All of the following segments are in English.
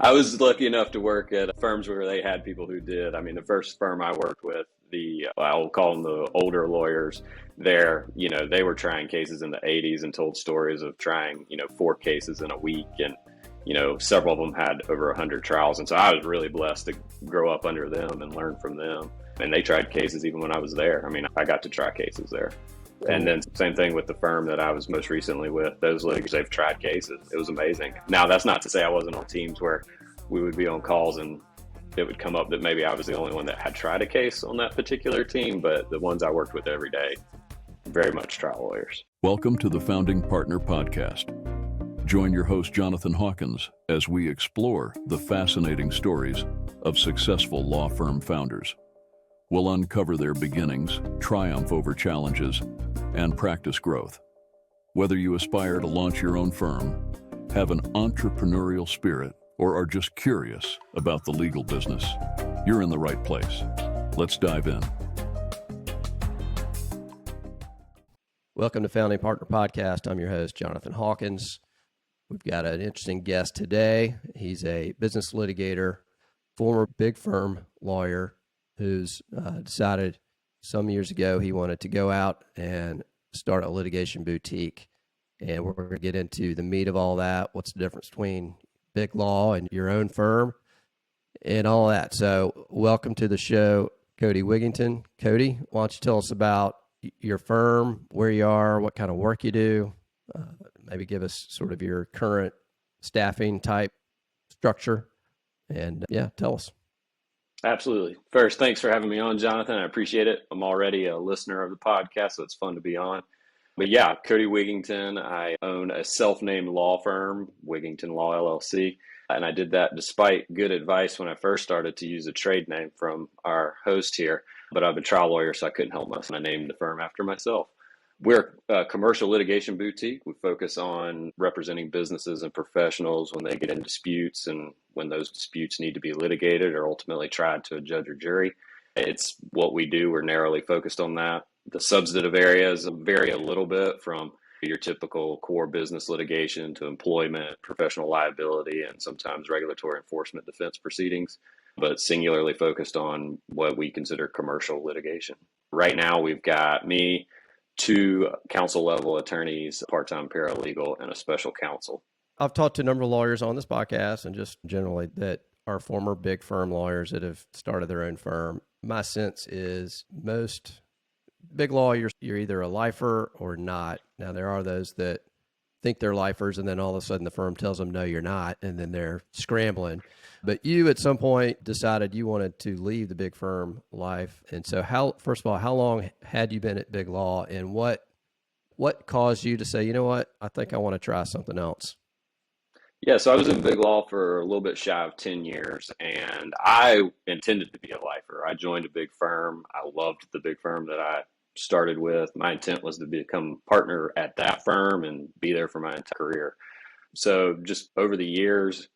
I was lucky enough to work at firms where they had people who did. I mean, the first firm I worked with, I'll call them the older lawyers there, they were trying cases in the 80s and told stories of trying, 4 cases in a week. And, several of them had over 100 trials. And so I was really blessed to grow up under them and learn from them. And they tried cases even when I was there. I mean, I got to try cases there. And then same thing with the firm that I was most recently with. Those litigators, they've tried cases. It was amazing. Now, that's not to say I wasn't on teams where we would be on calls and it would come up that maybe I was the only one that had tried a case on that particular team, but the ones I worked with every day, very much trial lawyers. Welcome to the Founding Partner Podcast. Join your host, Jonathan Hawkins, as we explore the fascinating stories of successful law firm founders. We'll uncover their beginnings, triumph over challenges, and practice growth. Whether you aspire to launch your own firm, have an entrepreneurial spirit, or are just curious about the legal business, you're in the right place. Let's dive in. Welcome to Founding Partner Podcast. I'm your host, Jonathan Hawkins. We've got an interesting guest today. He's a business litigator, former big firm lawyer, who's decided some years ago he wanted to go out and start a litigation boutique. And we're going to get into the meat of all that. What's the difference between big law and your own firm and all that. So welcome to the show, Cody Wigington. Cody, why don't you tell us about your firm, where you are, what kind of work you do, maybe give us sort of your current staffing type structure, and tell us. Absolutely. First, thanks for having me on, Jonathan. I appreciate it. I'm already a listener of the podcast, so it's fun to be on. But yeah, Cody Wigington. I own a self-named law firm, Wigington Law LLC. And I did that despite good advice when I first started to use a trade name from our host here. But I'm a trial lawyer, so I couldn't help myself. I named the firm after myself. We're a commercial litigation boutique. We focus on representing businesses and professionals when they get in disputes and when those disputes need to be litigated or ultimately tried to a judge or jury. It's what we do. We're narrowly focused on that. The substantive areas vary a little bit from your typical core business litigation to employment, professional liability, and sometimes regulatory enforcement defense proceedings, but singularly focused on what we consider commercial litigation. Right now, we've got me, 2 counsel-level attorneys, part-time paralegal, and a special counsel. I've talked to a number of lawyers on this podcast and just generally that are former big firm lawyers that have started their own firm. My sense is most big lawyers, you're either a lifer or not. Now, there are those that think they're lifers, and then all of a sudden the firm tells them, no, you're not, and then they're scrambling. But you, at some point, decided you wanted to leave the big firm life. And so first of all, how long had you been at big law, and what caused you to say, you know what, I think I want to try something else? Yeah, so I was in big law for a little bit shy of 10 years, and I intended to be a lifer. I joined a big firm. I loved the big firm that I started with. My intent was to become partner at that firm and be there for my entire career. So just over the years,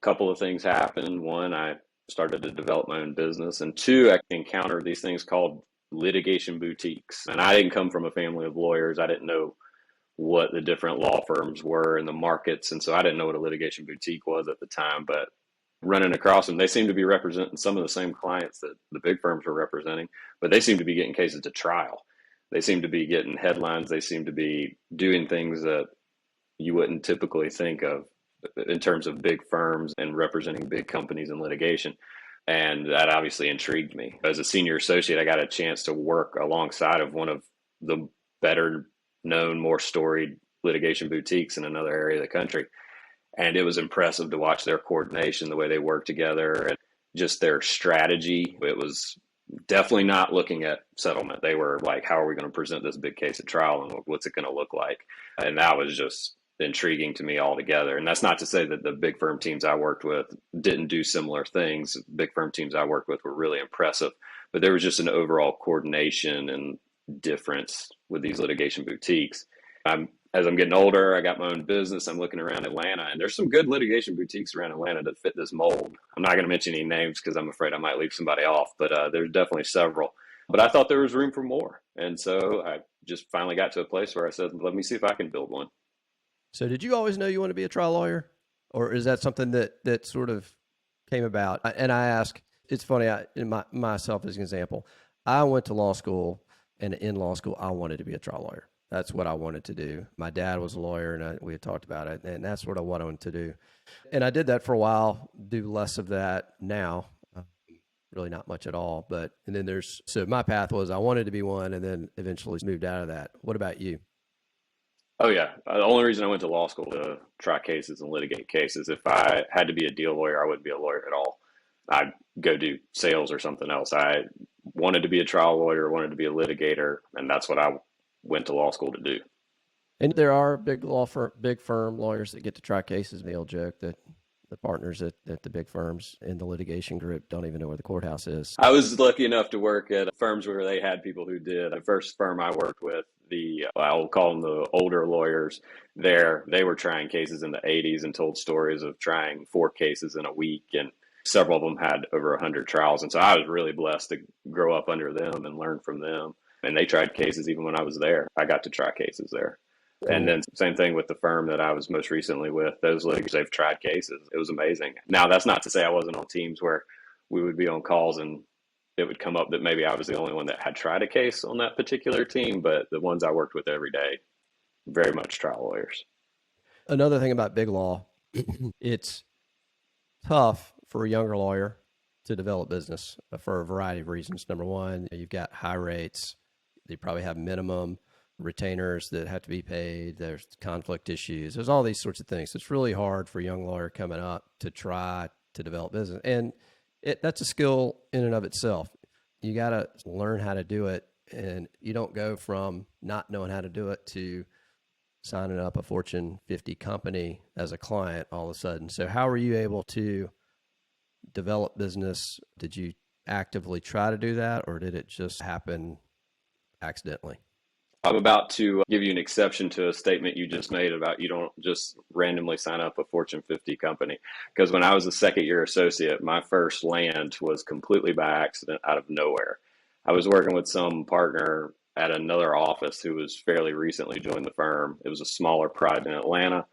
a couple of things happened. One, I started to develop my own business, and 2, I encountered these things called litigation boutiques. And I didn't come from a family of lawyers. I didn't know what the different law firms were in the markets. And so I didn't know what a litigation boutique was at the time, but running across them, they seem to be representing some of the same clients that the big firms were representing, but they seem to be getting cases to trial. They seem to be getting headlines. They seem to be doing things that you wouldn't typically think of in terms of big firms and representing big companies in litigation. And that obviously intrigued me. As a senior associate, I got a chance to work alongside of one of the better known, more storied litigation boutiques in another area of the country. And it was impressive to watch their coordination, the way they work together, and just their strategy. It was definitely not looking at settlement. They were like, how are we going to present this big case at trial, and what's it going to look like? And that was just intriguing to me altogether. And that's not to say that the big firm teams I worked with didn't do similar things. Big firm teams I worked with were really impressive, but there was just an overall coordination and difference with these litigation boutiques. As I'm getting older, I got my own business. I'm looking around Atlanta, and there's some good litigation boutiques around Atlanta that fit this mold. I'm not going to mention any names because I'm afraid I might leave somebody off, but there's definitely several. But I thought there was room for more. And so I just finally got to a place where I said, let me see if I can build one. So did you always know you wanted to be a trial lawyer? or is that something that sort of came about? And I ask, it's funny, myself as an example, I went to law school, and in law school, I wanted to be a trial lawyer. That's what I wanted to do. My dad was a lawyer, and we had talked about it, and that's what I wanted to do. And I did that for a while, do less of that now, really not much at all. And then so my path was I wanted to be one, and then eventually moved out of that. What about you? Oh yeah. The only reason I went to law school to try cases and litigate cases. If I had to be a deal lawyer, I wouldn't be a lawyer at all. I'd go do sales or something else. I wanted to be a trial lawyer, wanted to be a litigator, and that's what I went to law school to do. And there are big firm lawyers that get to try cases. The old joke that the partners at the big firms in the litigation group don't even know where the courthouse is. I was lucky enough to work at firms where they had people who did. The first firm I worked with, I'll call them the older lawyers there, they were trying cases in the 80s and told stories of trying 4 cases in a week. And several of them had over 100 trials. And so I was really blessed to grow up under them and learn from them. And they tried cases even when I was there. I got to try cases there. And then same thing with the firm that I was most recently with. Those litigators, they've tried cases. It was amazing. Now, that's not to say I wasn't on teams where we would be on calls and it would come up that maybe I was the only one that had tried a case on that particular team. But the ones I worked with every day, very much trial lawyers. Another thing about big law, it's tough for a younger lawyer to develop business for a variety of reasons. Number one, you've got high rates. They probably have minimum retainers that have to be paid. There's conflict issues. There's all these sorts of things. It's really hard for a young lawyer coming up to try to develop business. And that's a skill in and of itself. You got to learn how to do it. And you don't go from not knowing how to do it to signing up a Fortune 50 company as a client all of a sudden. So how were you able to develop business? Did you actively try to do that, or did it just happen accidentally? I'm about to give you an exception to a statement you just made about you don't just randomly sign up a Fortune 50 company. Because when I was a second year associate, my first land was completely by accident out of nowhere. I was working with some partner at another office who was fairly recently joined the firm. It was a smaller pride in Atlanta.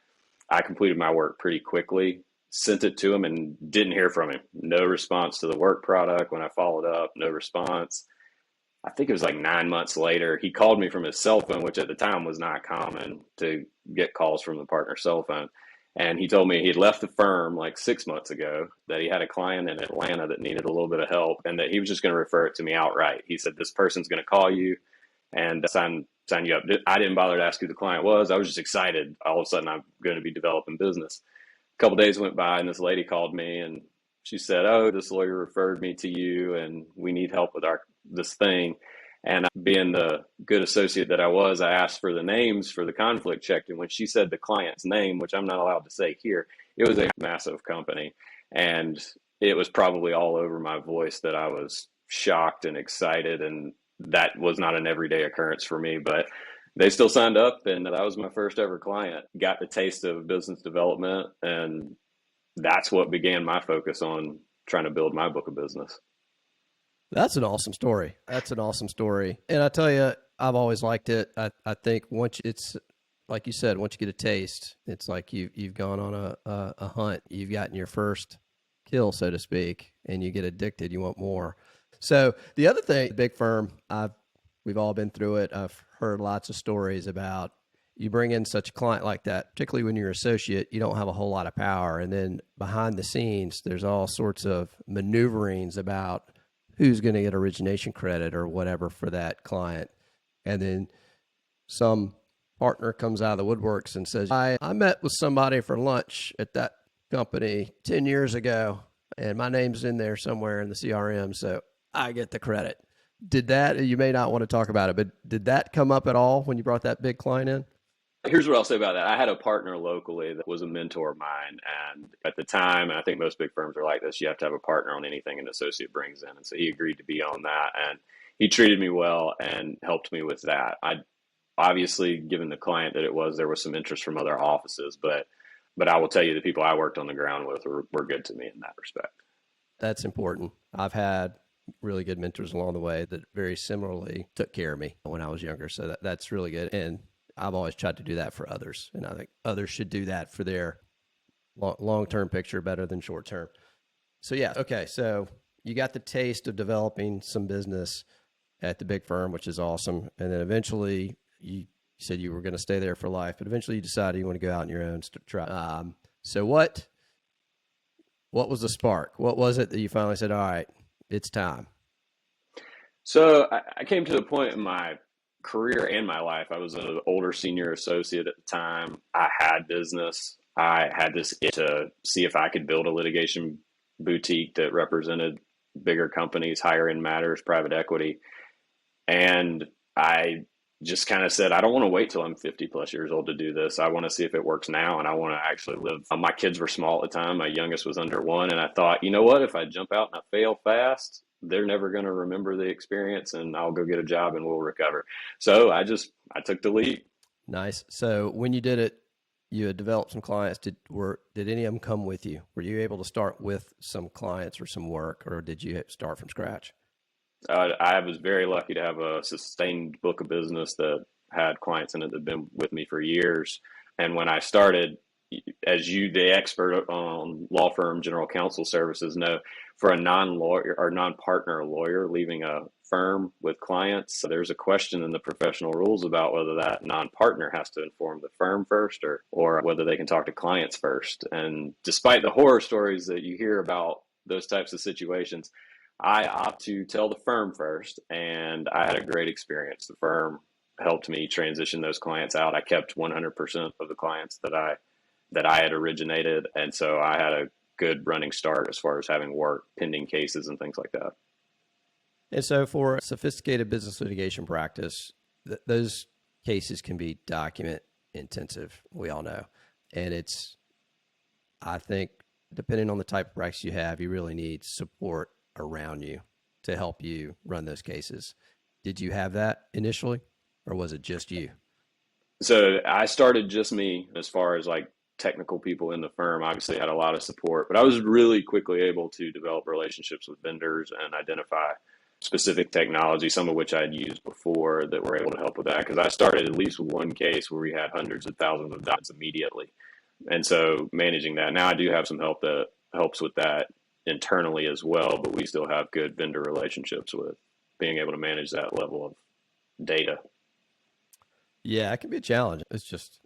I completed my work pretty quickly, sent it to him, and didn't hear from him. No response to the work product. When I followed up, no response. I think it was like 9 months later, he called me from his cell phone, which at the time was not common to get calls from the partner's cell phone. And he told me he had left the firm like 6 months ago, that he had a client in Atlanta that needed a little bit of help, and that he was just going to refer it to me outright. He said, this person's going to call you and sign you up. I didn't bother to ask who the client was. I was just excited. All of a sudden, I'm going to be developing business. A couple of days went by, and this lady called me, and she said, oh, this lawyer referred me to you, and we need help with this thing. And being the good associate that I was, I asked for the names for the conflict check. And when she said the client's name, which I'm not allowed to say here, it was a massive company. And it was probably all over my voice that I was shocked and excited. And that was not an everyday occurrence for me, but they still signed up. And that was my first ever client. Got the taste of business development. And that's what began my focus on trying to build my book of business. That's an awesome story. And I tell you, I've always liked it. I think once it's, like you said, once you get a taste, it's like you've gone on a hunt. You've gotten your first kill, so to speak, and you get addicted. You want more. So the other thing, big firm, we've all been through it. I've heard lots of stories about you bring in such a client like that, particularly when you're an associate, you don't have a whole lot of power. And then behind the scenes, there's all sorts of maneuverings about who's going to get origination credit or whatever for that client. And then some partner comes out of the woodworks and says, I met with somebody for lunch at that company 10 years ago, and my name's in there somewhere in the CRM, so I get the credit. Did that, you may not want to talk about it, but did that come up at all when you brought that big client in? Here's what I'll say about that. I had a partner locally that was a mentor of mine. And at the time, and I think most big firms are like this, you have to have a partner on anything an associate brings in. And so he agreed to be on that. And he treated me well and helped me with that. I obviously, given the client that it was, there was some interest from other offices. But I will tell you, the people I worked on the ground with were good to me in that respect. That's important. I've had really good mentors along the way that very similarly took care of me when I was younger. So that's really good. And I've always tried to do that for others. And I think others should do that for their long-term picture better than short-term. So yeah, okay. So you got the taste of developing some business at the big firm, which is awesome. And then eventually you said you were going to stay there for life, but eventually you decided you want to go out on your own. So what was the spark? What was it that you finally said, all right, it's time? So I came to the point in my career and my life. I was an older senior associate at the time. I had business. I had this itch to see if I could build a litigation boutique that represented bigger companies, higher end matters, private equity. And I just kind of said, I don't want to wait till I'm 50 plus years old to do this. I want to see if it works now, and I want to actually live. My kids were small at the time. My youngest was under 1. And I thought, you know what, if I jump out and I fail fast, they're never going to remember the experience, and I'll go get a job and we'll recover. So I took the leap. Nice. So when you did it, you had developed some clients. Did any of them come with you? Were you able to start with some clients or some work, or did you start from scratch? I was very lucky to have a sustained book of business that had clients in it that had been with me for years. And when I started, as you, the expert on law firm general counsel services, know, for a non-lawyer or non-partner lawyer leaving a firm with clients, there's a question in the professional rules about whether that non-partner has to inform the firm first or whether they can talk to clients first. And despite the horror stories that you hear about those types of situations, I opt to tell the firm first, and I had a great experience. The firm helped me transition those clients out. I kept 100% of the clients that I had originated, and so I had a good running start as far as having work, pending cases, and things like that. And so for sophisticated business litigation practice, those cases can be document intensive, we all know. And I think, depending on the type of practice you have, you really need support around you to help you run those cases. Did you have that initially, or was it just you? So I started just me as far as like technical people in the firm. Obviously had a lot of support, but I was really quickly able to develop relationships with vendors and identify specific technology, some of which I'd used before, that were able to help with that. Because I started at least one case where we had hundreds of thousands of documents immediately. And so managing that, now I do have some help that helps with that internally as well, but we still have good vendor relationships with being able to manage that level of data. Yeah, it can be a challenge. It's just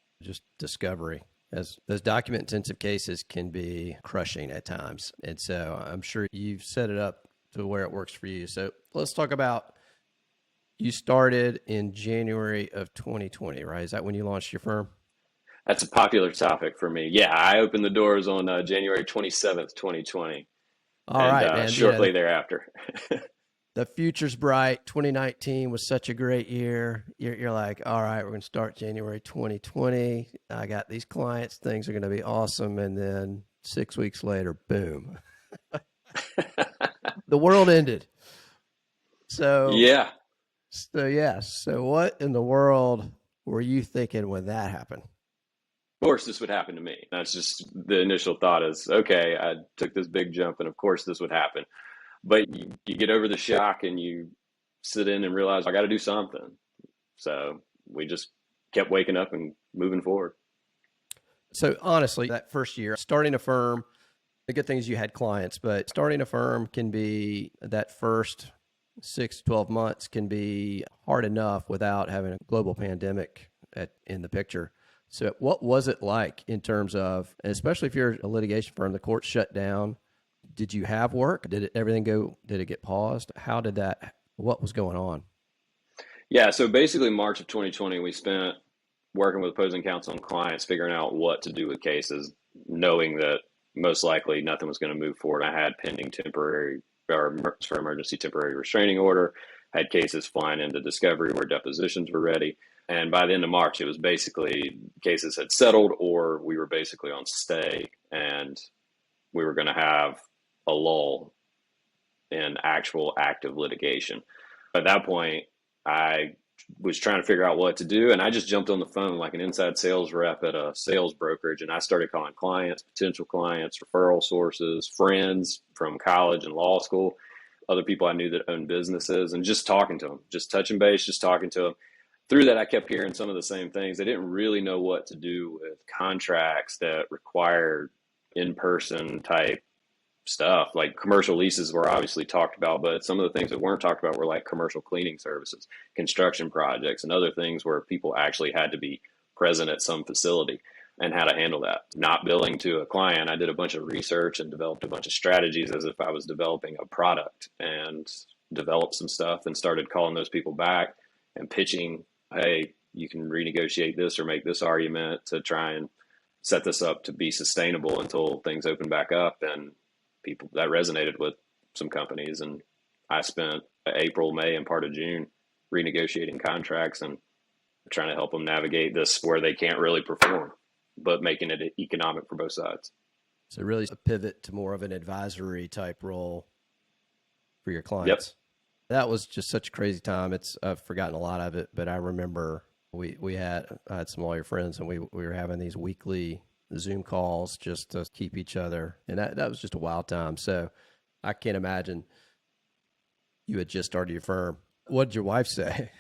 discovery, as those document intensive cases can be crushing at times. And so I'm sure you've set it up to where it works for you. So let's talk about, you started in January of 2020, right? Is that when you launched your firm? That's a popular topic for me. Yeah, I opened the doors on January 27th, 2020. All right, man. Shortly thereafter. The future's bright. 2019 was such a great year. You're like, all right, we're going to start January 2020. I got these clients. Things are going to be awesome. And then 6 weeks later, boom. The world ended. So yeah. So what in the world were you thinking when that happened? Of course this would happen to me. That's just the initial thought is, okay, I took this big jump and of course this would happen. But you get over the shock and you sit in and realize I got to do something. So we just kept waking up and moving forward. So honestly, that first year, starting a firm, the good thing is you had clients, but starting a firm can be, that first 6 to 12 months can be hard enough without having a global pandemic in the picture. So what was it like in terms of, especially if you're a litigation firm, the court shut down? Did you have work? Did it get paused? What was going on? Yeah. So basically March of 2020, we spent working with opposing counsel and clients, figuring out what to do with cases, knowing that most likely nothing was going to move forward. I had pending emergency temporary restraining order, had cases flying into discovery where depositions were ready. And by the end of March, it was basically cases had settled or we were basically on stay and we were going to have a lull in actual active litigation. At that point, I was trying to figure out what to do. And I just jumped on the phone like an inside sales rep at a sales brokerage. And I started calling clients, potential clients, referral sources, friends from college and law school, other people I knew that owned businesses, and just talking to them, just touching base, just talking to them. Through that, I kept hearing some of the same things. They didn't really know what to do with contracts that required in-person type stuff. Like commercial leases were obviously talked about, but some of the things that weren't talked about were like commercial cleaning services, construction projects, and other things where people actually had to be present at some facility and how to handle that. Not billing to a client, I did a bunch of research and developed a bunch of strategies as if I was developing a product, and developed some stuff and started calling those people back and pitching, hey, you can renegotiate this or make this argument to try and set this up to be sustainable until things open back up. And people, that resonated with some companies. And I spent April, May, and part of June renegotiating contracts and trying to help them navigate this where they can't really perform, but making it economic for both sides. So really a pivot to more of an advisory type role for your clients. Yep. That was just such a crazy time. I've forgotten a lot of it, but I remember I had some lawyer friends, and we were having these weekly Zoom calls just to keep each other. And that was just a wild time. So I can't imagine you had just started your firm. What did your wife say?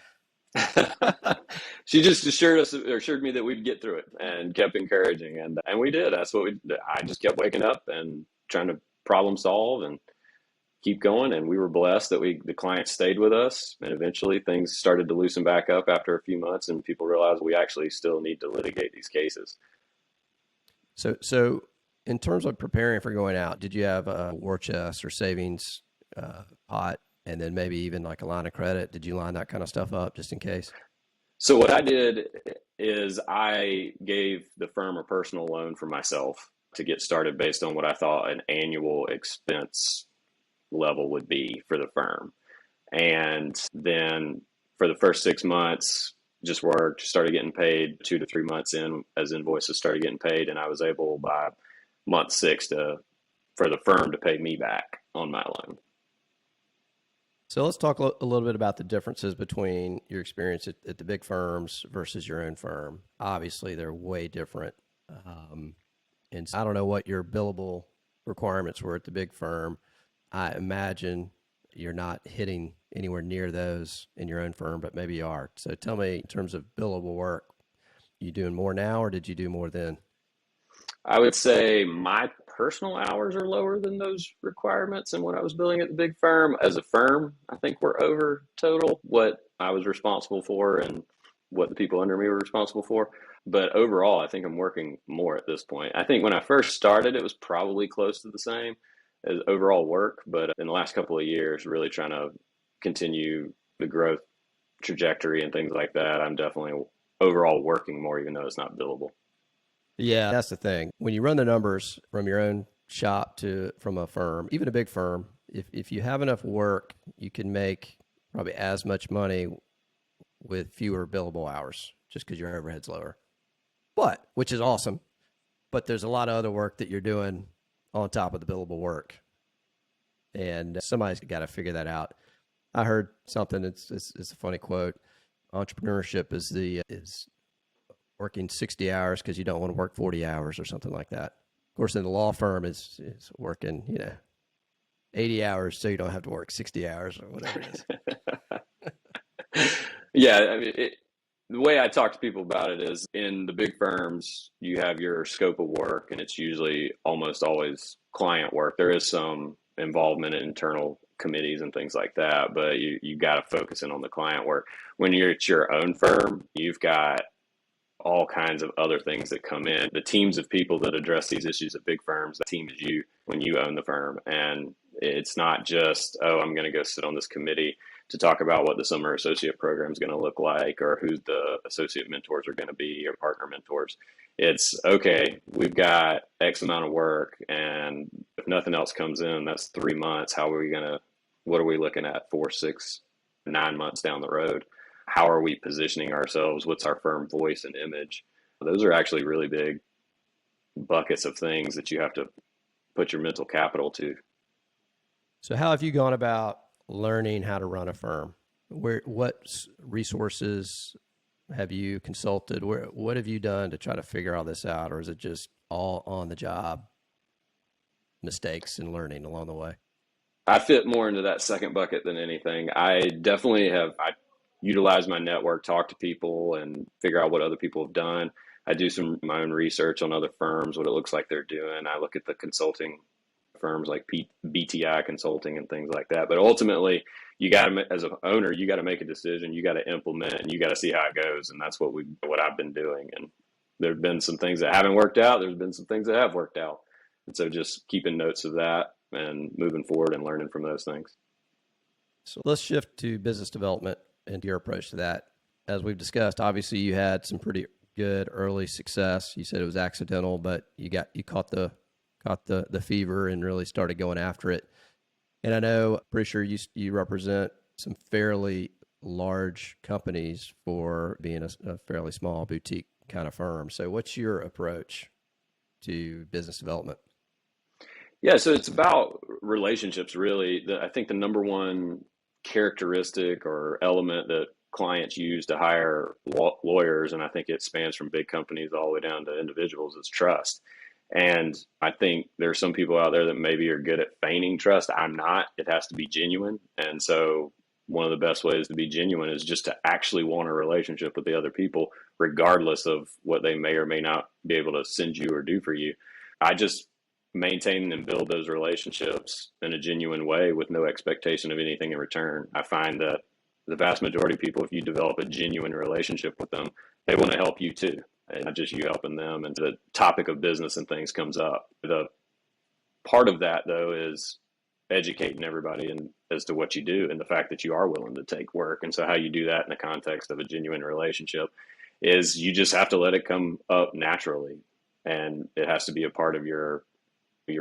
She just assured me that we'd get through it, and kept encouraging. And we did. That's what I just kept waking up and trying to problem solve and keep going. And we were blessed that the client stayed with us, and eventually things started to loosen back up after a few months, and people realized we actually still need to litigate these cases. So in terms of preparing for going out, did you have a war chest or savings pot, and then maybe even like a line of credit? Did you line that kind of stuff up just in case? So what I did is I gave the firm a personal loan for myself to get started based on what I thought an annual expense level would be for the firm. And then for the first 6 months, just worked, started getting paid 2 to 3 months in as invoices started getting paid. And I was able by month 6 for the firm to pay me back on my loan. So let's talk a little bit about the differences between your experience at the big firms versus your own firm. Obviously, they're way different. And I don't know what your billable requirements were at the big firm. I imagine you're not hitting anywhere near those in your own firm, but maybe you are. So tell me, in terms of billable work, you doing more now, or did you do more then? I would say my personal hours are lower than those requirements. And when I was billing at the big firm, as a firm, I think we're over total what I was responsible for and what the people under me were responsible for. But overall, I think I'm working more at this point. I think when I first started, it was probably close to the same as overall work. But in the last couple of years, really trying to continue the growth trajectory and things like that, I'm definitely overall working more, even though it's not billable. Yeah, that's the thing. When you run the numbers from your own shop from a firm, even a big firm, if you have enough work, you can make probably as much money with fewer billable hours just because your overhead's lower. Which is awesome. But there's a lot of other work that you're doing on top of the billable work. And somebody's got to figure that out. I heard something, it's a funny quote. Entrepreneurship is working 60 hours because you don't want to work 40 hours or something like that. Of course, in the law firm, is working 80 hours so you don't have to work 60 hours or whatever it is. Yeah, I mean, the way I talk to people about it is in the big firms, you have your scope of work, and it's usually almost always client work. There is some involvement in internal committees and things like that, but you got to focus in on the client work. When you're at your own firm, you've got all kinds of other things that come in. The teams of people that address these issues at big firms, the team is you when you own the firm. And it's not just, oh, I'm going to go sit on this committee to talk about what the summer associate program is going to look like, or who the associate mentors are going to be, or partner mentors. It's, okay, we've got X amount of work, and if nothing else comes in, that's 3 months. What are we looking at 4, 6, 9 months down the road? How are we positioning ourselves? What's our firm voice and image? Those are actually really big buckets of things that you have to put your mental capital to. So how have you gone about learning how to run a firm? What resources have you consulted? What have you done to try to figure all this out? Or is it just all on the job mistakes and learning along the way? I fit more into that second bucket than anything. I definitely have. I utilize my network, talk to people, and figure out what other people have done. I do my own research on other firms, what it looks like they're doing. I look at the consulting firms like BTI Consulting and things like that. But ultimately, you got to, as an owner, you got to make a decision. You got to implement, and you got to see how it goes. And that's what I've been doing. And there've been some things that haven't worked out. There's been some things that have worked out. And so just keeping notes of that and moving forward and learning from those things. So let's shift to business development and your approach to that. As we've discussed, obviously you had some pretty good early success. You said it was accidental, but you caught the fever and really started going after it. And I know, pretty sure you represent some fairly large companies for being a fairly small boutique kind of firm. So what's your approach to business development? Yeah, so it's about relationships, really. I think the number one characteristic or element that clients use to hire lawyers, and I think it spans from big companies all the way down to individuals, is trust. And I think there's some people out there that maybe are good at feigning trust. I'm not. It has to be genuine. And so one of the best ways to be genuine is just to actually want a relationship with the other people, regardless of what they may or may not be able to send you or do for you. I just maintain and build those relationships in a genuine way with no expectation of anything in return. I find that the vast majority of people, if you develop a genuine relationship with them, they want to help you too. And not just you helping them. And the topic of business and things comes up. The part of that, though, is educating everybody as to what you do and the fact that you are willing to take work. And so how you do that in the context of a genuine relationship is you just have to let it come up naturally. And it has to be a part of your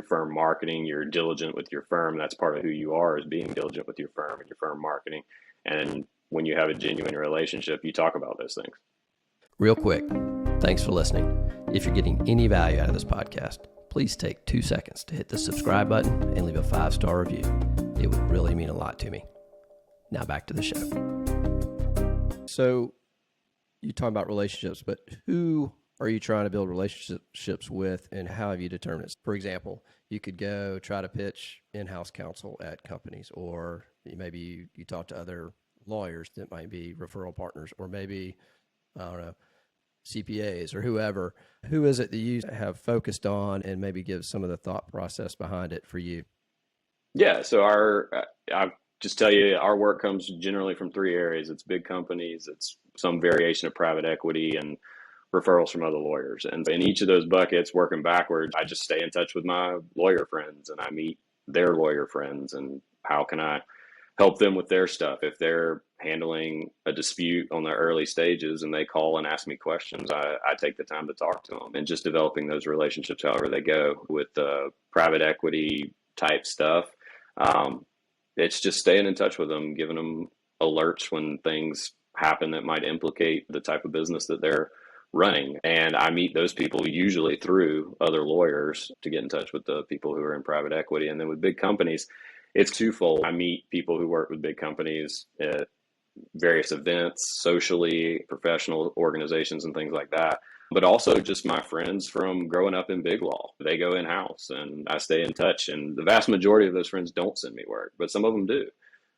firm marketing. You're diligent with your firm. That's part of who you are, is being diligent with your firm and your firm marketing. And when you have a genuine relationship, you talk about those things. Real quick, thanks for listening. If you're getting any value out of this podcast, please take 2 seconds to hit the subscribe button and leave a 5-star review. It would really mean a lot to me. Now back to the show. So you talk about relationships, but who are you trying to build relationships with, and how have you determined it? For example, you could go try to pitch in-house counsel at companies, or maybe you talk to other lawyers that might be referral partners, or maybe, I don't know, CPAs or whoever. Who is it that you have focused on, and maybe give some of the thought process behind it for you? Yeah, so I'll just tell you, our work comes generally from 3 areas. It's big companies, it's some variation of private equity, and referrals from other lawyers. And in each of those buckets, working backwards, I just stay in touch with my lawyer friends and I meet their lawyer friends, and how can I help them with their stuff. If they're handling a dispute on the early stages and they call and ask me questions, I take the time to talk to them, and just developing those relationships however they go. With private equity type stuff, it's just staying in touch with them, giving them alerts when things happen that might implicate the type of business that they're running. And I meet those people usually through other lawyers to get in touch with the people who are in private equity. And then with big companies, it's twofold. I meet people who work with big companies at various events, socially, professional organizations and things like that. But also just my friends from growing up in big law. They go in-house and I stay in touch. And the vast majority of those friends don't send me work, but some of them do.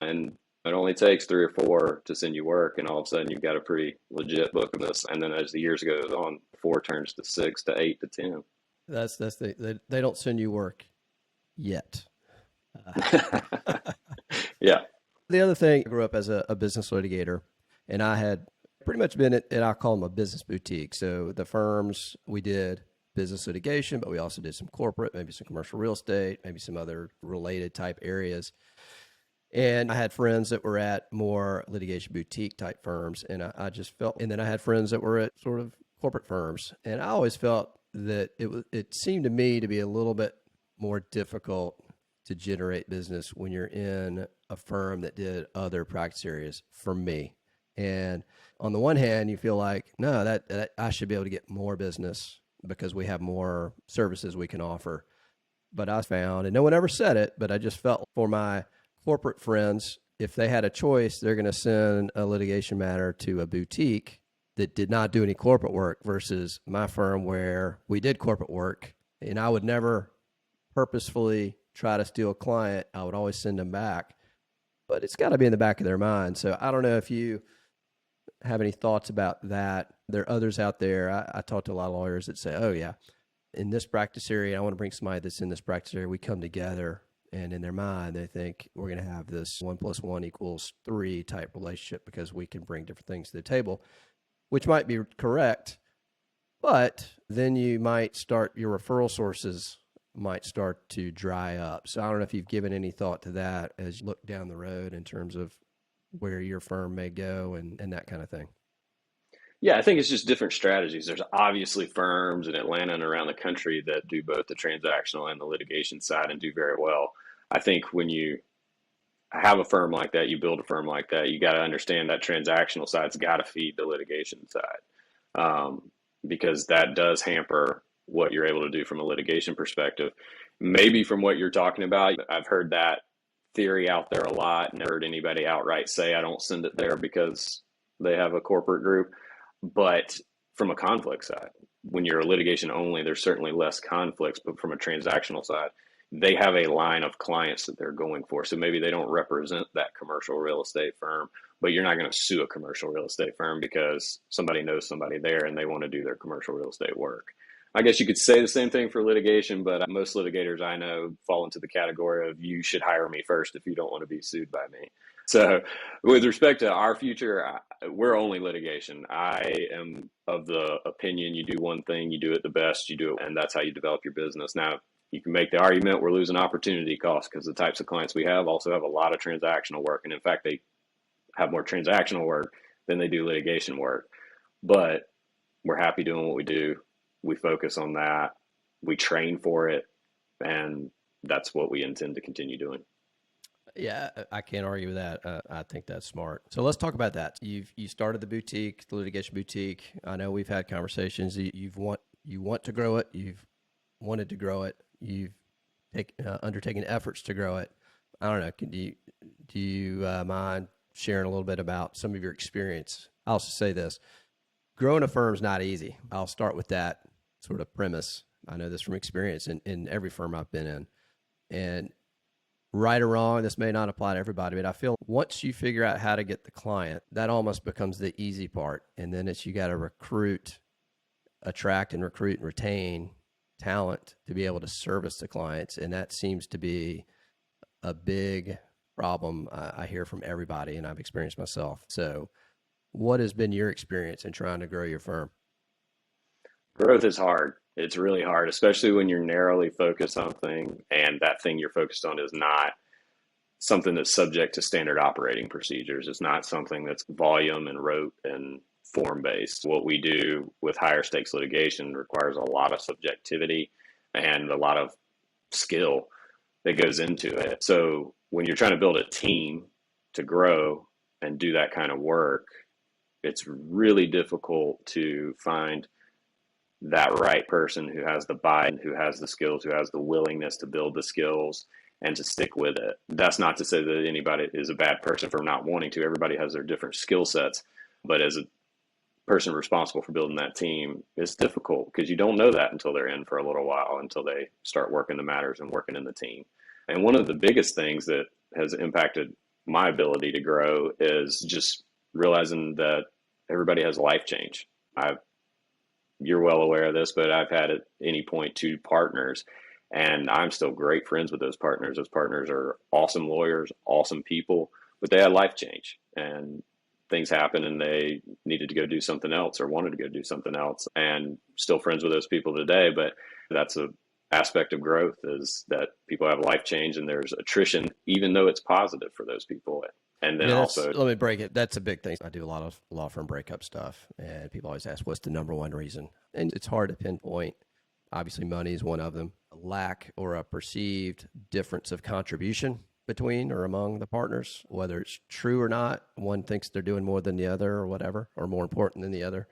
And it only takes 3 or 4 to send you work, and all of a sudden you've got a pretty legit book of this. And then as the years goes on, 4 turns to 6 to 8 to 10. They don't send you work yet. Yeah. The other thing, I grew up as a business litigator, and I had pretty much been at, I call them a business boutique. So the firms, we did business litigation, but we also did some corporate, maybe some commercial real estate, maybe some other related type areas. And I had friends that were at more litigation boutique type firms, and I just felt, and then I had friends that were at sort of corporate firms, and I always felt that it seemed to me to be a little bit more difficult to generate business when you're in a firm that did other practice areas, for me. And on the one hand, you feel like, no, that I should be able to get more business because we have more services we can offer. But I found, and no one ever said it, but I just felt for my corporate friends, if they had a choice, they're going to send a litigation matter to a boutique that did not do any corporate work versus my firm where we did corporate work. And I would never purposefully try to steal a client. I would always send them back. But it's got to be in the back of their mind. So I don't know if you have any thoughts about that? There are others out there. I talk to a lot of lawyers that say, oh, yeah, in this practice area, I want to bring somebody that's in this practice area. We come together, and in their mind, they think we're going to have this 1 + 1 = 3 type relationship because we can bring different things to the table, which might be correct. But then you might start, your referral sources might start to dry up. So I don't know if you've given any thought to that as you look down the road in terms of where your firm may go and that kind of thing. Yeah, I think it's just different strategies. There's obviously firms in Atlanta and around the country that do both the transactional and the litigation side and do very well. I think when you have a firm like that, you build a firm like that, you got to understand that transactional side's got to feed the litigation side, because that does hamper what you're able to do from a litigation perspective. Maybe from what you're talking about, I've heard that theory out there a lot. Never heard anybody outright say, I don't send it there because they have a corporate group. But from a conflict side, when you're a litigation only, there's certainly less conflicts. But from a transactional side, they have a line of clients that they're going for. So maybe they don't represent that commercial real estate firm, but you're not going to sue a commercial real estate firm because somebody knows somebody there and they want to do their commercial real estate work. I guess you could say the same thing for litigation, but most litigators I know fall into the category of you should hire me first if you don't want to be sued by me. So with respect to our future, we're only litigation. I am of the opinion you do one thing, you do it the best, you do it, and that's how you develop your business. Now, you can make the argument we're losing opportunity costs because the types of clients we have also have a lot of transactional work. And in fact, they have more transactional work than they do litigation work. But we're happy doing what we do. We focus on that. We train for it. And that's what we intend to continue doing. Yeah, I can't argue with that. I think that's smart. So let's talk about that. You started the boutique, the litigation boutique. I know we've had conversations. You want to grow it. You've wanted to grow it. You've undertaken efforts to grow it. I don't know. Do you mind sharing a little bit about some of your experience? I'll also say this: growing a firm is not easy. I'll start with that sort of premise. I know this from experience in every firm I've been in, and right or wrong, this may not apply to everybody, but I feel once you figure out how to get the client, that almost becomes the easy part. And then you got to attract and recruit and retain talent to be able to service the clients. And that seems to be a big problem I hear from everybody, and I've experienced myself. So what has been your experience in trying to grow your firm? Growth is hard. It's really hard, especially when you're narrowly focused on something and that thing you're focused on is not something that's subject to standard operating procedures. It's not something that's volume and rote and form based. What we do with higher stakes litigation requires a lot of subjectivity and a lot of skill that goes into it. So when you're trying to build a team to grow and do that kind of work, it's really difficult to find that right person who has the buy-in, who has the skills, who has the willingness to build the skills and to stick with it. That's not to say that anybody is a bad person for not wanting to. Everybody has their different skill sets, but as a person responsible for building that team, it's difficult because you don't know that until they're in for a little while, until they start working the matters and working in the team. And one of the biggest things that has impacted my ability to grow is just realizing that everybody has life change. You're well aware of this, but I've had at any point 2 partners, and I'm still great friends with those partners. Those partners are awesome lawyers, awesome people, but they had life change and things happened and they needed to go do something else or wanted to go do something else, and still friends with those people today. But that's a aspect of growth, is that people have life change and there's attrition, even though it's positive for those people. And then also, let me break it. That's a big thing. I do a lot of law firm breakup stuff, and people always ask, what's the number one reason? And it's hard to pinpoint. Obviously, money is one of them. A lack or a perceived difference of contribution between or among the partners, whether it's true or not. One thinks they're doing more than the other or whatever, or more important than the other.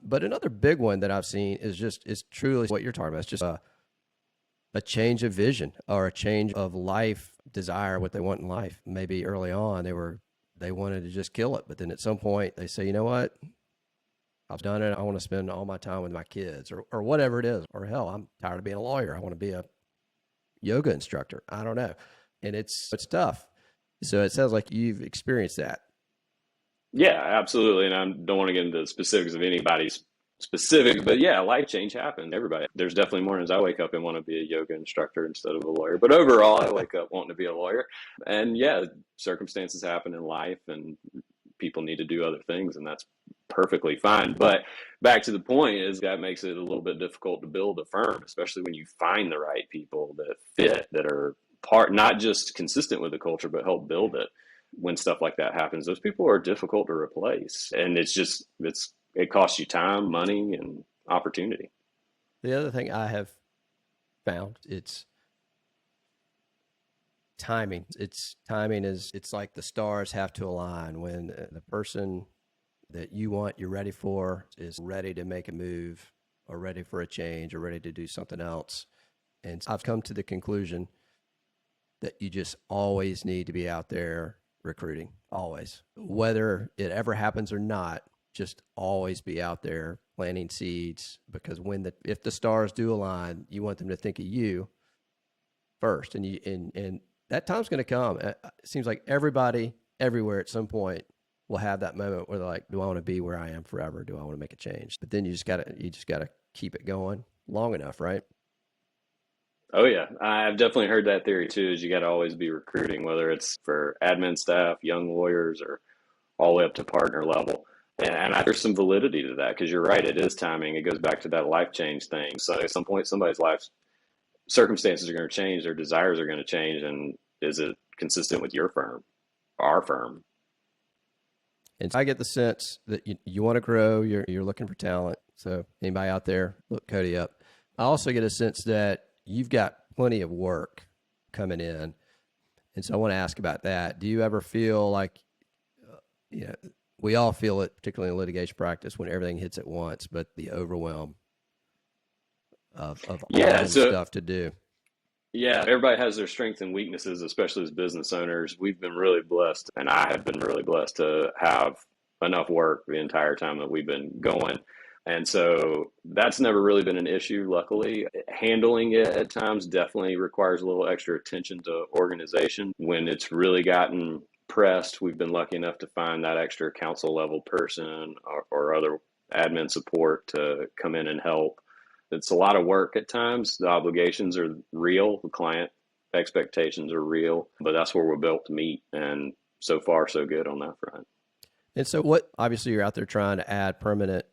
But another big one that I've seen is truly what you're talking about. It's just a change of vision or a change of life desire, what they want in life. Maybe early on they wanted to just kill it, but then at some point they say, you know what, I've done it. I want to spend all my time with my kids or whatever it is. Or hell, I'm tired of being a lawyer. I want to be a yoga instructor. I don't know. And it's tough. So it sounds like you've experienced that. Yeah, absolutely. And I don't want to get into the specifics of anybody's specific, but yeah, life change happened. Everybody. There's definitely mornings I wake up and want to be a yoga instructor instead of a lawyer. But overall, I wake up wanting to be a lawyer. And yeah, circumstances happen in life and people need to do other things, and that's perfectly fine. But back to the point is that makes it a little bit difficult to build a firm, especially when you find the right people that fit, that are part, not just consistent with the culture, but help build it. When stuff like that happens, those people are difficult to replace. And it costs you time, money, and opportunity. The other thing I have found, it's timing. It's like the stars have to align when the person that you want, you're ready for, is ready to make a move or ready for a change or ready to do something else. And I've come to the conclusion that you just always need to be out there recruiting, always. Whether it ever happens or not, just always be out there planting seeds, because if the stars do align, you want them to think of you first. And that time's going to come. It seems like everybody everywhere at some point will have that moment where they're like, do I want to be where I am forever? Do I want to make a change? But then you just gotta keep it going long enough, right? Oh yeah, I've definitely heard that theory too. Is you got to always be recruiting, whether it's for admin staff, young lawyers, or all the way up to partner level. And there's some validity to that, because you're right, it is timing. It goes back to that life change thing. So at some point, somebody's life circumstances are going to change, their desires are going to change, and is it consistent with your firm, our firm? And I get the sense that you want to grow. You're looking for talent. So anybody out there, look Cody up. I also get a sense that you've got plenty of work coming in. And so I want to ask about that. Do you ever feel like, we all feel it, particularly in litigation practice, when everything hits at once, but the overwhelm of all the stuff to do? Yeah, everybody has their strengths and weaknesses, especially as business owners. We've been really blessed, and I have been really blessed to have enough work the entire time that we've been going. And so that's never really been an issue, luckily. Handling it at times definitely requires a little extra attention to organization. When it's really gotten pressed, we've been lucky enough to find that extra counsel level person or other admin support to come in and help. It's a lot of work at times. The obligations are real. The client expectations are real, but that's where we're built to meet. And so far, so good on that front. And so obviously you're out there trying to add permanent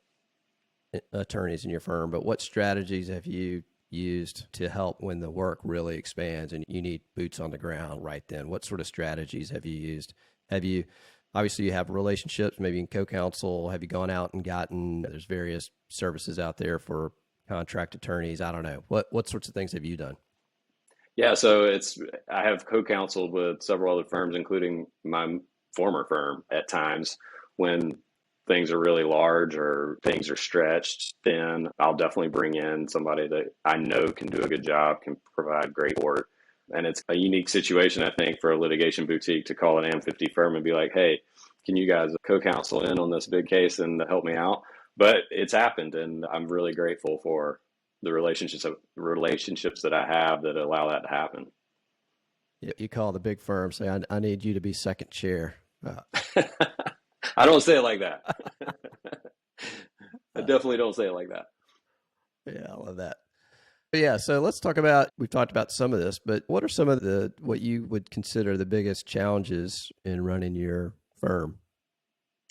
attorneys in your firm, but what strategies have you used to help when the work really expands and you need boots on the ground right then? What sort of strategies have you used? Obviously you have relationships, maybe in co-counsel. Have you gone out and there's various services out there for contract attorneys? I don't know. What sorts of things have you done? Yeah, so I have co-counseled with several other firms, including my former firm at times. When things are really large or things are stretched thin, I'll definitely bring in somebody that I know can do a good job, can provide great support. And it's a unique situation, I think, for a litigation boutique to call an AM 50 firm and be like, hey, can you guys co-counsel in on this big case and help me out? But it's happened, and I'm really grateful for the relationships that I have that allow that to happen. You call the big firm, say, I need you to be second chair. I don't say it like that. I definitely don't say it like that. Yeah, I love that. Yeah, so let's talk about, we've talked about some of this, but what are some of what you would consider the biggest challenges in running your firm?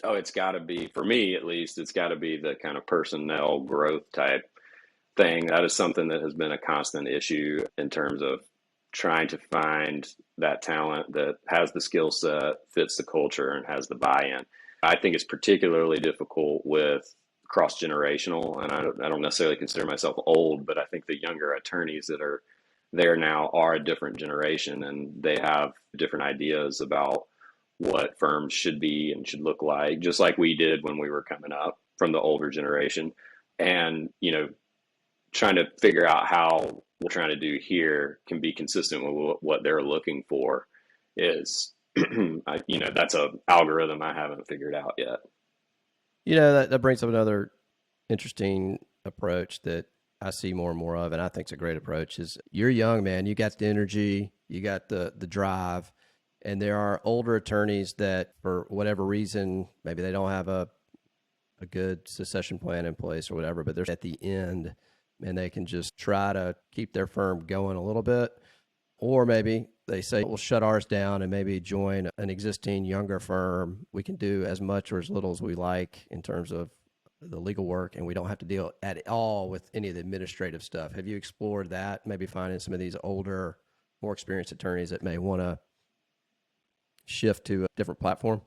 Oh, it's got to be, for me at least, it's got to be the kind of personnel growth type thing. That is something that has been a constant issue in terms of trying to find that talent that has the skill set, fits the culture, and has the buy-in. I think it's particularly difficult with cross-generational, and I don't necessarily consider myself old, but I think the younger attorneys that are there now are a different generation, and they have different ideas about what firms should be and should look like, just like we did when we were coming up from the older generation. And, trying to figure out how we're trying to do here can be consistent with what they're looking for is, that's an algorithm I haven't figured out yet. That brings up another interesting approach that I see more and more of, and I think it's a great approach, is you're young, man. You got the energy, you got the drive, And there are older attorneys that, for whatever reason, maybe they don't have a good succession plan in place or whatever, but they're at the end and they can just try to keep their firm going a little bit. Or maybe they say, we'll shut ours down and maybe join an existing younger firm. We can do as much or as little as we like in terms of the legal work, and we don't have to deal at all with any of the administrative stuff. Have you explored that? Maybe finding some of these older, more experienced attorneys that may want to shift to a different platform?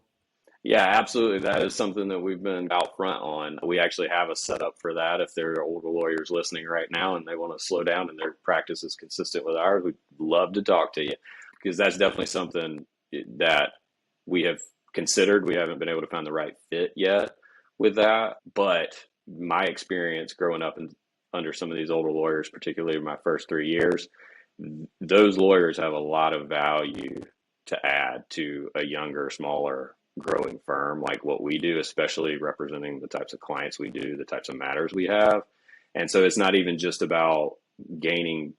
Yeah, absolutely. That is something that we've been out front on. We actually have a setup for that. If there are older lawyers listening right now and they want to slow down and their practice is consistent with ours, we'd love to talk to you, because that's definitely something that we have considered. We haven't been able to find the right fit yet with that. But my experience growing up under some of these older lawyers, particularly my first 3 years, those lawyers have a lot of value to add to a younger, smaller, growing firm like what we do, especially representing the types of clients we do, the types of matters we have. And so it's not even just about gaining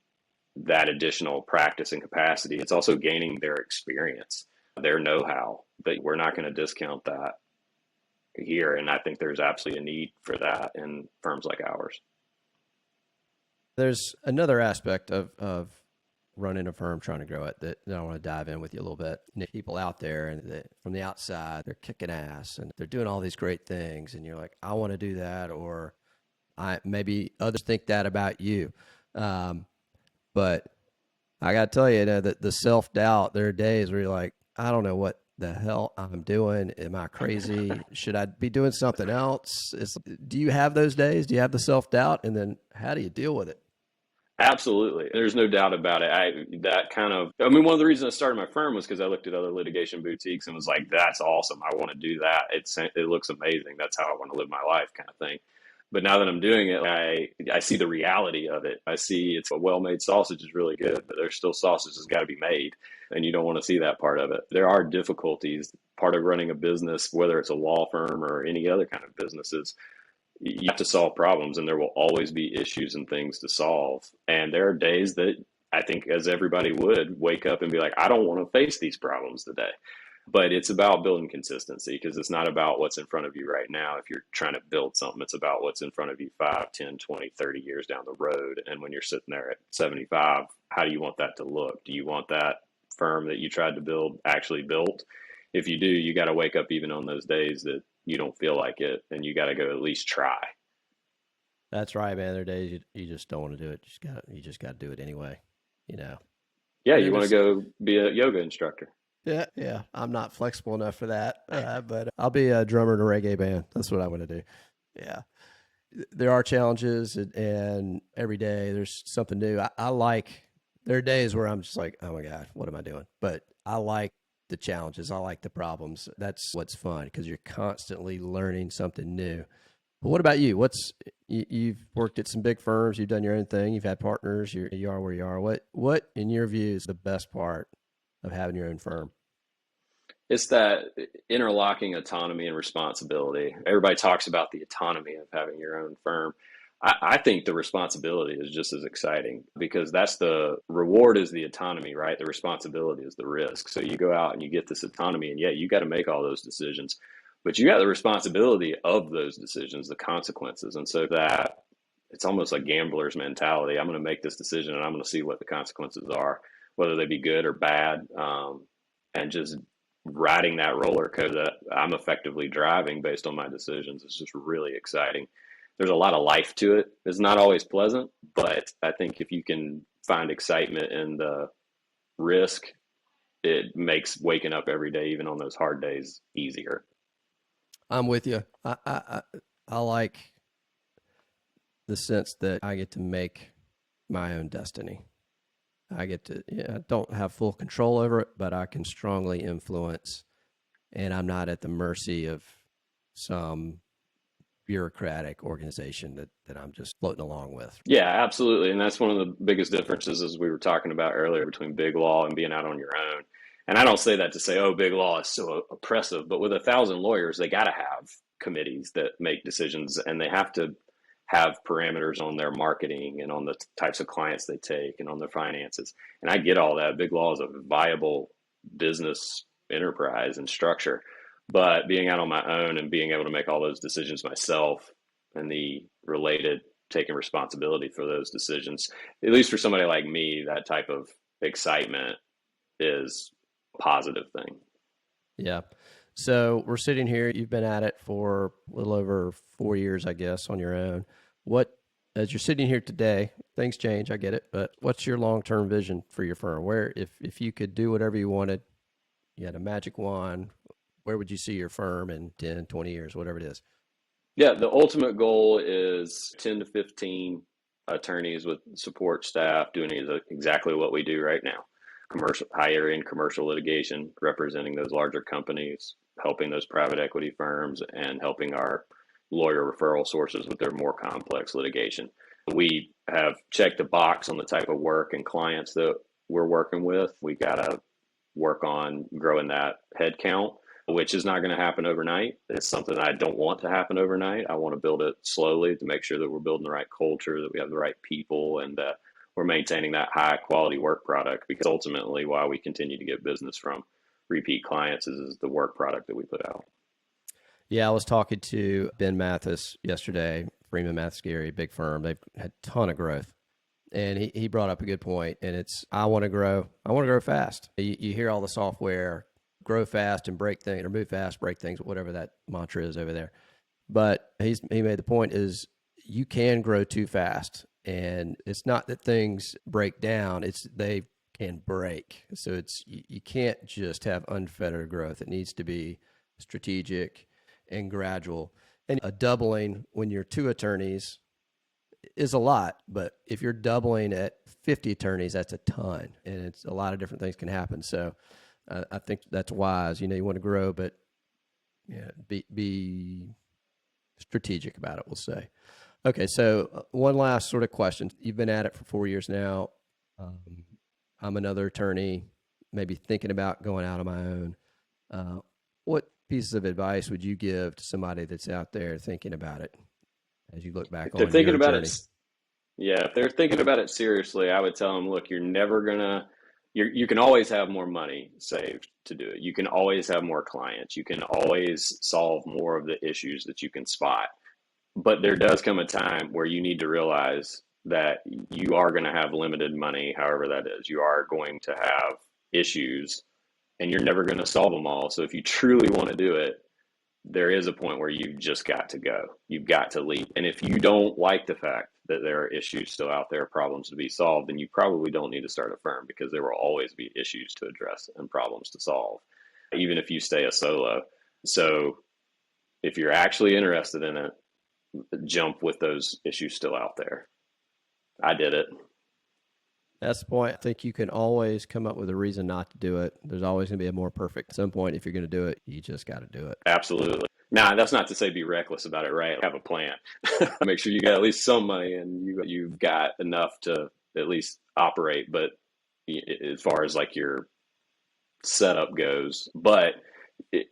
that additional practice and capacity, it's also gaining their experience, their know-how. But we're not going to discount that here. And I think there's absolutely a need for that in firms like ours. There's another aspect of running a firm, trying to grow it, that I want to dive in with you a little bit. People out there and from the outside, they're kicking ass and they're doing all these great things. And you're like, I want to do that. Or maybe others think that about you. But I got to tell you, that the self-doubt, there are days where you're like, I don't know what the hell I'm doing. Am I crazy? Should I be doing something else? Do you have those days? Do you have the self-doubt? And then how do you deal with it? Absolutely. There's no doubt about it. One of the reasons I started my firm was because I looked at other litigation boutiques and was like, that's awesome. I want to do that. It looks amazing. That's how I want to live my life, kind of thing. But now that I'm doing it, I see the reality of it. I see it's a well-made sausage is really good, but there's still sausage that's got to be made. And you don't want to see that part of it. There are difficulties. Part of running a business, whether it's a law firm or any other kind of businesses, you have to solve problems, and there will always be issues and things to solve. And there are days that I think, as everybody would, wake up and be like, I don't want to face these problems today. But it's about building consistency, because it's not about what's in front of you right now. If you're trying to build something, it's about what's in front of you 5, 10, 20, 30 years down the road. And when you're sitting there at 75, how do you want that to look? Do you want that firm that you tried to build actually built? If you do, you got to wake up even on those days that you don't feel like it, and you got to go at least try. That's right, man. There are days you just don't want to do it. You just got to do it anyway, Yeah, you want to go be a yoga instructor. Yeah. I'm not flexible enough for that, but I'll be a drummer in a reggae band. That's what I want to do. Yeah. There are challenges, and every day there's something new. There are days where I'm just like, oh my God, what am I doing? But I like the challenges. I like the problems. That's what's fun, because you're constantly learning something new. But what about you? You've worked at some big firms. You've done your own thing. You've had partners. You are where you are. What in your view is the best part of having your own firm? It's that interlocking autonomy and responsibility. Everybody talks about the autonomy of having your own firm. I think the responsibility is just as exciting, because that's the reward is the autonomy, right? The responsibility is the risk. So you go out and you get this autonomy, and you got to make all those decisions, but you got the responsibility of those decisions, the consequences. And so that it's almost like gambler's mentality. I'm going to make this decision and I'm going to see what the consequences are, whether they be good or bad. And just riding that roller coaster that I'm effectively driving based on my decisions is just really exciting. There's a lot of life to it. It's not always pleasant, but I think if you can find excitement in the risk, it makes waking up every day, even on those hard days, easier. I'm with you. I like the sense that I get to make my own destiny. I don't have full control over it, but I can strongly influence, and I'm not at the mercy of some bureaucratic organization that I'm just floating along with. Yeah, absolutely. And that's one of the biggest differences, as we were talking about earlier, between big law and being out on your own. And I don't say that to say, oh, big law is so oppressive, but with 1,000 lawyers, they got to have committees that make decisions, and they have to have parameters on their marketing and on the types of clients they take and on their finances. And I get all that. Big law is a viable business enterprise and structure. But being out on my own and being able to make all those decisions myself and the related taking responsibility for those decisions, at least for somebody like me, that type of excitement is a positive thing. Yeah. So we're sitting here. You've been at it for a little over 4 years, I guess, on your own. As you're sitting here today, things change, I get it, but what's your long-term vision for your firm? Where, if you could do whatever you wanted, you had a magic wand, where would you see your firm in 10, 20 years, whatever it is? Yeah, the ultimate goal is 10 to 15 attorneys with support staff doing exactly what we do right now. Higher-end commercial litigation, representing those larger companies, helping those private equity firms, and helping our lawyer referral sources with their more complex litigation. We have checked the box on the type of work and clients that we're working with. We got to work on growing that head count, which is not going to happen overnight. It's something I don't want to happen overnight. I want to build it slowly to make sure that we're building the right culture, that we have the right people, and that we're maintaining that high quality work product, because ultimately why we continue to get business from repeat clients is the work product that we put out. Yeah, I was talking to Ben Mathis yesterday, Freeman Mathis Gary, big firm. They've had a ton of growth. And he brought up a good point, and it's, I want to grow fast. You hear all the software, grow fast and break things, or move fast, break things, whatever that mantra is over there. But he made the point is you can grow too fast. And it's not that things break down, it's they can break. So you can't just have unfettered growth. It needs to be strategic and gradual. And a doubling when you're 2 attorneys is a lot, but if you're doubling at 50 attorneys, that's a ton, and it's a lot of different things can happen. So I think that's wise. You want to grow, but be strategic about it, we'll say. Okay, so one last sort of question. You've been at it for 4 years now. I'm another attorney, maybe thinking about going out on my own. What pieces of advice would you give to somebody that's out there thinking about it as you look back on your journey? If they're thinking about it seriously, I would tell them, look, you're never gonna, you can always have more money saved to do it. You can always have more clients. You can always solve more of the issues that you can spot. But there does come a time where you need to realize that you are going to have limited money, however that is. You are going to have issues, and you're never going to solve them all. So if you truly want to do it, there is a point where you've just got to go. You've got to leap. And if you don't like the fact that there are issues still out there, problems to be solved, then you probably don't need to start a firm, because there will always be issues to address and problems to solve, even if you stay a solo. So if you're actually interested in it, jump with those issues still out there. I did it. That's the point. I think you can always come up with a reason not to do it. There's always going to be a more perfect. At some point, if you're going to do it, you just got to do it. Absolutely. Now, that's not to say be reckless about it, right? Have a plan. Make sure you got at least some money and you've got enough to at least operate. But as far as like your setup goes, but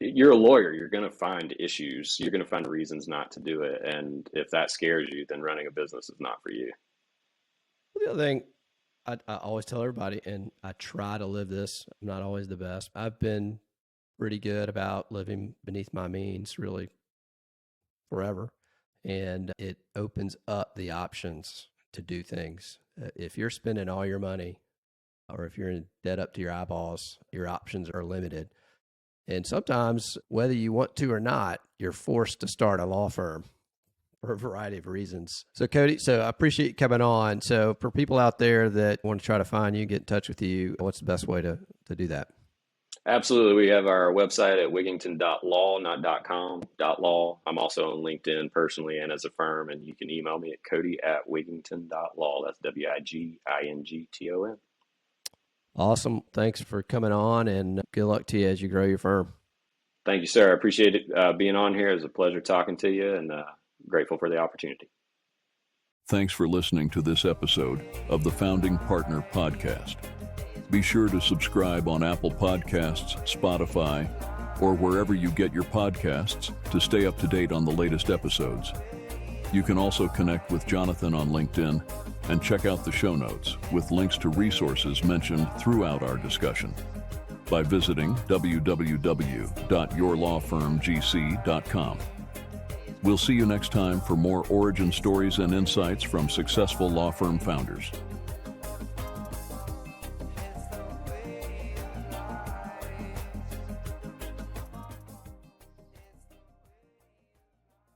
you're a lawyer, you're going to find issues. You're going to find reasons not to do it. And if that scares you, then running a business is not for you. The other thing, I always tell everybody, and I try to live this, I'm not always the best. I've been pretty good about living beneath my means really forever. And it opens up the options to do things. If you're spending all your money, or if you're in debt up to your eyeballs, your options are limited. And sometimes, whether you want to or not, you're forced to start a law firm for a variety of reasons. So Cody, I appreciate you coming on. So for people out there that want to try to find you, get in touch with you, what's the best way to do that? Absolutely. We have our website at wigington.law, not .com, .law. I'm also on LinkedIn personally and as a firm, and you can email me at cody@wigington.law. That's WIGINGTON. Awesome. Thanks for coming on, and good luck to you as you grow your firm. Thank you, sir. I appreciate it being on here. It was a pleasure talking to you, and grateful for the opportunity. Thanks for listening to this episode of the Founding Partner Podcast. Be sure to subscribe on Apple Podcasts, Spotify, or wherever you get your podcasts to stay up to date on the latest episodes. You can also connect with Jonathan on LinkedIn and check out the show notes with links to resources mentioned throughout our discussion. by visiting www.yourlawfirmgc.com. We'll see you next time for more origin stories and insights from successful law firm founders.